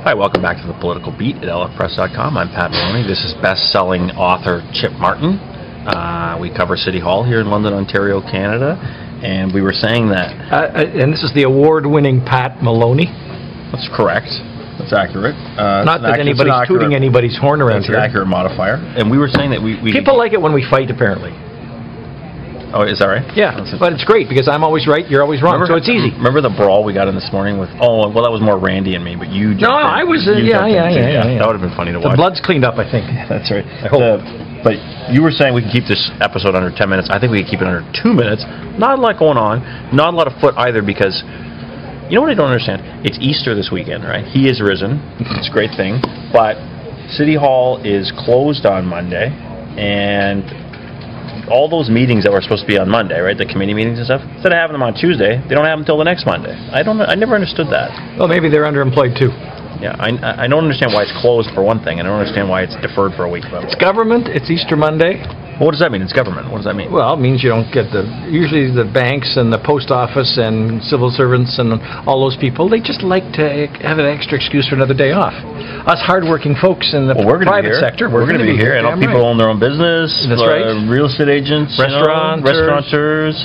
Hi, welcome back to the Political Beat at lfpress.com. I'm Pat Maloney. This is best-selling author Chip Martin. We cover City Hall here in London, Ontario, Canada, and we were saying that... and this is the award-winning Pat Maloney? That's correct. That's accurate. Not that anybody's tooting anybody's horn around here. It's an accurate modifier. And we were saying that we People like it when we fight, apparently. Oh, is that right? Yeah, but it's great because I'm always right, you're always wrong, so it's easy. Remember the brawl we got in this morning with... Oh, well, that was more Randy and me, but you jumped in. I was... Yeah. That would have been funny to watch. The blood's cleaned up, I think. Yeah, that's right. I hope. But you were saying we can keep this episode under 10 minutes. I think we can keep it under 2 minutes. Not a lot going on. Not a lot of foot either because... You know what I don't understand? It's Easter this weekend, right? He is risen. It's a great thing. But City Hall is closed on Monday, and... all those meetings that were supposed to be on Monday, right, the committee meetings and stuff, instead of having them on Tuesday, they don't have them until the next Monday. I never understood that. Well, maybe they're underemployed too. Yeah, I don't understand why it's closed for one thing, and I don't understand why it's deferred for a week. It's government, it's Easter Monday. Well, what does that mean? It's government. What does that mean? Well, it means you don't get usually the banks and the post office and civil servants and all those people, they just like to have an extra excuse for another day off. Us hardworking folks in the private sector, we're going to be here, and all people own their own business. That's right. Real estate agents, restaurateurs.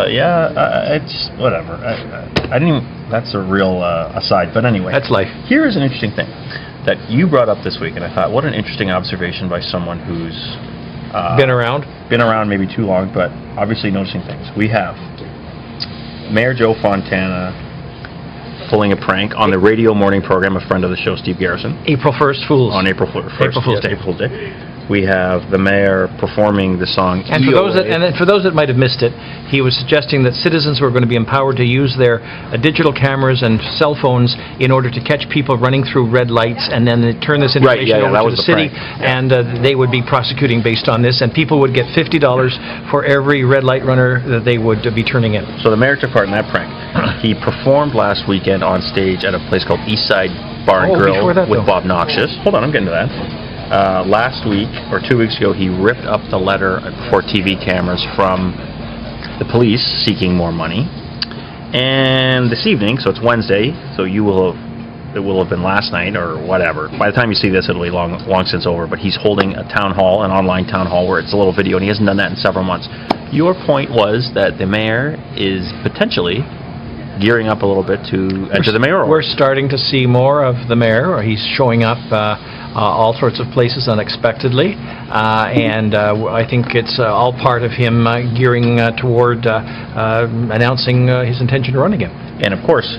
It's whatever. I didn't even... That's a real aside, but anyway. That's life. Here is an interesting thing that you brought up this week, and I thought, what an interesting observation by someone who's... been around maybe too long, but obviously noticing things. We have Mayor Joe Fontana pulling a prank on the radio morning program, a friend of the show, Steve Garrison. April 1st Fools. On April 1st. April Fool's Day. April Fool's Day. We have the mayor performing the song and for those that might have missed it, he was suggesting that citizens were going to be empowered to use their digital cameras and cell phones in order to catch people running through red lights, and then they turn this information over to the city, and they would be prosecuting based on this, and people would get $50 for every red light runner that they would be turning in. So the mayor took part in that prank. He performed last weekend on stage at a place called Eastside Bar and Grill with Bob Noxious. Hold on, I'm getting to that. Last week, or 2 weeks ago, he ripped up the letter for TV cameras from the police seeking more money. And this evening, so it's Wednesday, so it will have been last night or whatever. By the time you see this, it'll be long since over. But he's holding a town hall, an online town hall, where it's a little video, and he hasn't done that in several months. Your point was that the mayor is potentially gearing up a little bit to enter the mayoral. We're starting to see more of the mayor. He's showing up all sorts of places unexpectedly, and I think it's all part of him gearing toward announcing his intention to run again. And of course,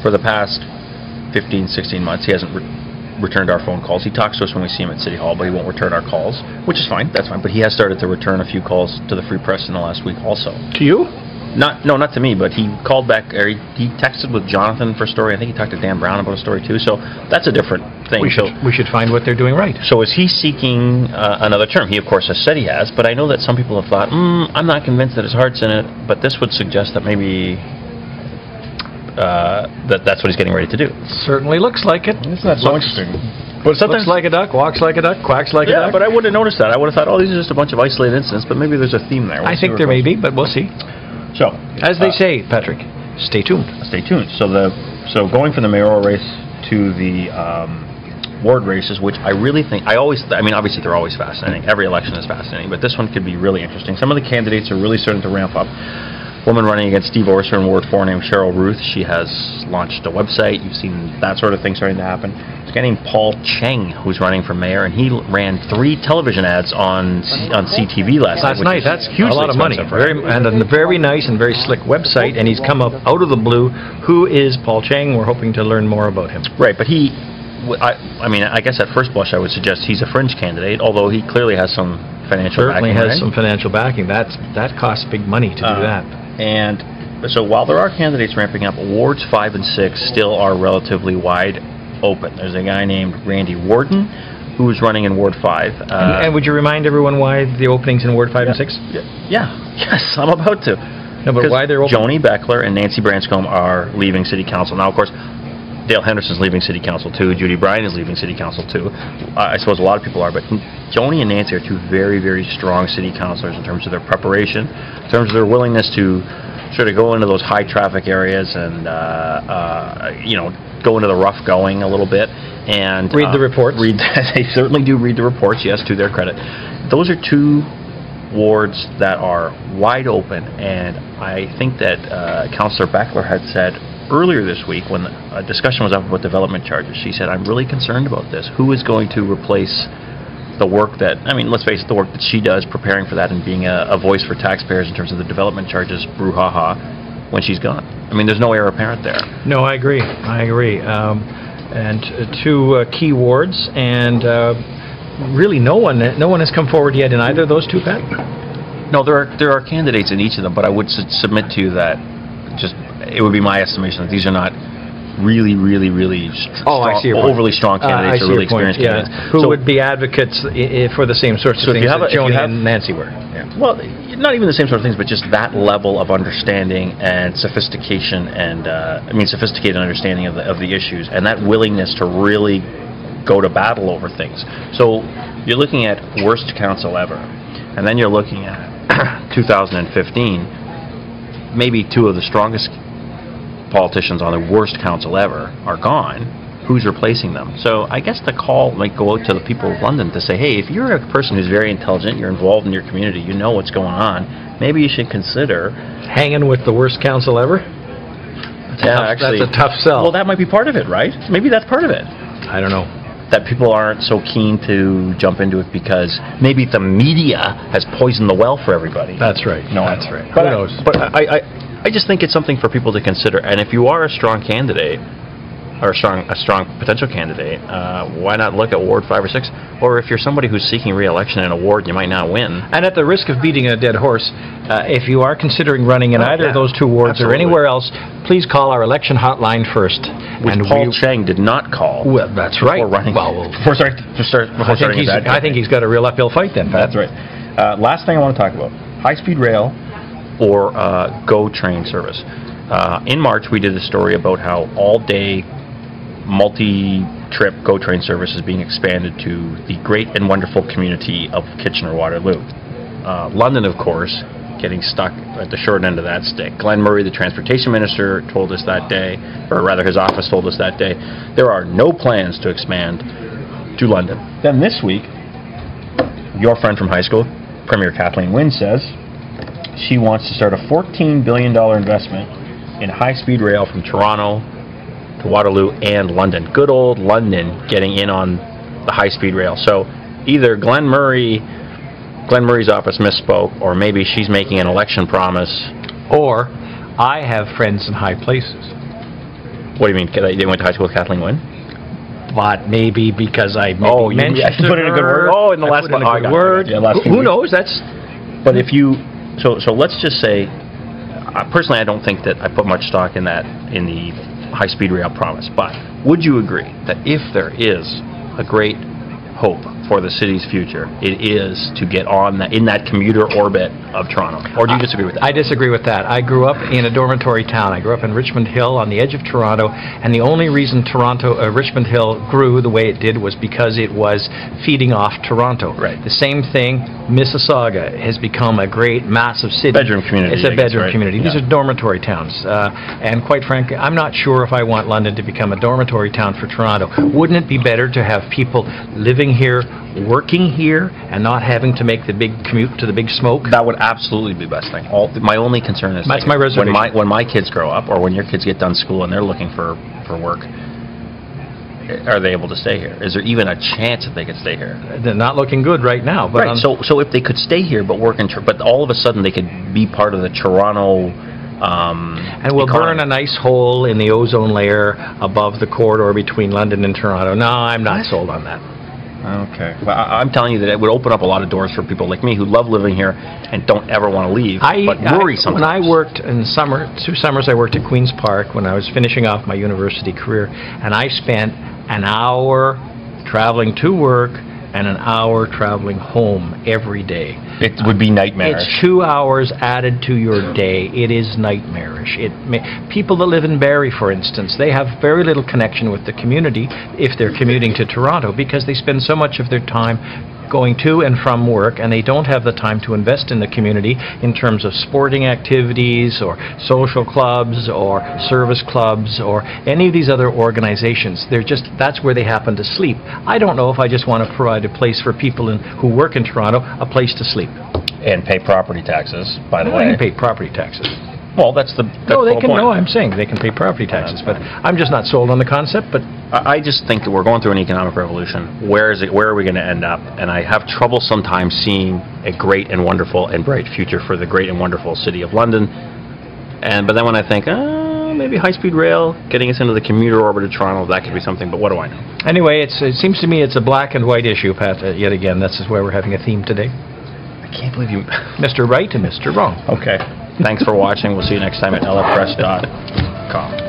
for the past 15, 16 months, he hasn't returned our phone calls. He talks to us when we see him at City Hall, but he won't return our calls, which is fine. That's fine. But he has started to return a few calls to the Free Press in the last week also. To you? Not to me, but he called back, or he texted with Jonathan for a story. I think he talked to Dan Brown about a story too, so that's a different thing. We should find what they're doing right. So is he seeking another term? He, of course, has said he has, but I know that some people have thought, I'm not convinced that his heart's in it, but this would suggest that maybe that's what he's getting ready to do. Certainly looks like it. Isn't that so interesting? But sometimes looks like a duck, walks like a duck, quacks like a duck. Yeah, but I wouldn't have noticed that. I would have thought, these are just a bunch of isolated incidents, but maybe there's a theme there. I think there may be, but we'll see. So, as they say, Patrick, stay tuned. Stay tuned. So going from the mayoral race to the ward races, which I really think, obviously they're always fascinating. Every election is fascinating, but this one could be really interesting. Some of the candidates are really starting to ramp up. Woman running against Steve Orser in Ward 4 named Cheryl Ruth. She has launched a website. You've seen that sort of thing starting to happen. There's a guy named Paul Cheng who's running for mayor, and he ran 3 television ads on CTV last night. That's hugely a lot of money. And a very nice and very slick website, and he's come up out of the blue. Who is Paul Cheng? We're hoping to learn more about him. Right, but I guess at first blush I would suggest he's a fringe candidate, although he clearly has some financial backing. Certainly has some financial backing. That costs big money to do that. And so while there are candidates ramping up, wards 5 and 6 still are relatively wide open. There's a guy named Randy Warden who's running in Ward 5. And would you remind everyone why the openings in Ward 5 and 6? Yes, I'm about to. No, but why they're open? Joni Beckler and Nancy Branscombe are leaving City Council. Now, of course, Dale Henderson's leaving City Council too. Judy Bryan is leaving City Council too. I suppose a lot of people are, but Joni and Nancy are 2 very, very strong city councilors in terms of their preparation, in terms of their willingness to sort of go into those high traffic areas and go into the rough going a little bit and read the reports. They certainly do read the reports, yes, to their credit. Those are two wards that are wide open, and I think that Councillor Beckler had said earlier this week when a discussion was up about development charges, she said, I'm really concerned about this. Who is going to replace the work that, I mean, let's face it, the work that she does preparing for that and being a voice for taxpayers in terms of the development charges brouhaha when she's gone? I mean, there's no heir apparent there. No, I agree. And two key wards, and really no one has come forward yet in either of those two, Pat? No, there are candidates in each of them, but I would submit to you that it would be my estimation that these are not really overly strong candidates or really experienced candidates. Who would be advocates for the same sorts of things that Joni and Nancy were? Yeah. Well, not even the same sort of things, but just that level of understanding and sophistication and sophisticated understanding of the issues, and that willingness to really go to battle over things. So you're looking at worst council ever, and then you're looking at 2015. Maybe two of the strongest politicians on the worst council ever are gone. Who's replacing them? So I guess the call might go out to the people of London to say, hey, if you're a person who's very intelligent, you're involved in your community, you know what's going on, maybe you should consider hanging with the worst council ever. That's a tough sell. Well, that might be part of it, right? Maybe that's part of it. I don't know. That people aren't so keen to jump into it because maybe the media has poisoned the well for everybody. That's right. No, that's right. But, who knows? But I just think it's something for people to consider. And if you are a strong candidate, or a strong potential candidate, why not look at Ward 5 or 6? Or if you're somebody who's seeking re-election in a ward, you might not win. And at the risk of beating a dead horse, if you are considering running in either of those two wards or anywhere else, please call our election hotline first. Which Paul Cheng did not call. Well, that's right. I think he's got a real uphill fight then, Pat. That's right. Last thing I want to talk about, high-speed rail or GO train service. In March, we did a story about how all-day multi-trip GO train service is being expanded to the great and wonderful community of Kitchener-Waterloo. London, of course, getting stuck at the short end of that stick. Glenn Murray, the transportation minister, told us that day, or rather his office told us that day, there are no plans to expand to London. Then this week, your friend from high school, Premier Kathleen Wynne, says she wants to start a $14 billion investment in high-speed rail from Toronto to Waterloo and London. Good old London getting in on the high-speed rail. So either Glenn Murray's office misspoke, or maybe she's making an election promise. Or I have friends in high places. What do you mean? They went to high school with Kathleen Wynne? But maybe because I mentioned put in a good word. Oh, in the last word. Who knows? But if you so let's just say, personally, I don't think that I put much stock in the high-speed rail promise. But would you agree that if there is a great hope for the city's future, it is to get on in that commuter orbit of Toronto? Or do you disagree with that? I disagree with that. I grew up in a dormitory town. I grew up in Richmond Hill on the edge of Toronto, and the only reason Richmond Hill grew the way it did was because it was feeding off Toronto. Right. The same thing, Mississauga has become a great, massive city. Bedroom community. It's a bedroom community. These are dormitory towns. And quite frankly, I'm not sure if I want London to become a dormitory town for Toronto. Wouldn't it be better to have people living here, working here, and not having to make the big commute to the big smoke? That would absolutely be the best thing. My only concern is that's my reservation. When my kids grow up, or when your kids get done school and they're looking for work, are they able to stay here? Is there even a chance that they could stay here? They're not looking good right now. But right. So if they could stay here but work but all of a sudden they could be part of the Toronto. And we'll burn a nice hole in the ozone layer above the corridor between London and Toronto. No, I'm not sold on that. Okay. Well, I'm telling you that it would open up a lot of doors for people like me who love living here and don't ever want to leave, but worry sometimes. When I worked in 2 summers, I worked at Queen's Park when I was finishing off my university career, and I spent an hour traveling to work and an hour traveling home every day. It would be nightmarish. It's 2 hours added to your day. It is nightmarish. People that live in Barrie, for instance, they have very little connection with the community if they're commuting to Toronto because they spend so much of their time going to and from work, and they don't have the time to invest in the community in terms of sporting activities or social clubs or service clubs or any of these other organizations. That's where they happen to sleep. I don't know if I just want to provide a place for people who work in Toronto, a place to sleep. And pay property taxes, by the way. They can pay property taxes. Well, that's the whole point. No, I'm saying they can pay property taxes, but I'm just not sold on the concept. But I just think that we're going through an economic revolution. Where are we going to end up? And I have trouble sometimes seeing a great and wonderful and bright future for the great and wonderful city of London. But then when I think, maybe high-speed rail, getting us into the commuter orbit of Toronto, that could be something, but what do I know? Anyway, it seems to me it's a black and white issue, Pat, yet again. This is where we're having a theme today. I can't believe you... Mr. Right and Mr. Wrong. Okay. Thanks for watching. We'll see you next time at lfpress.com.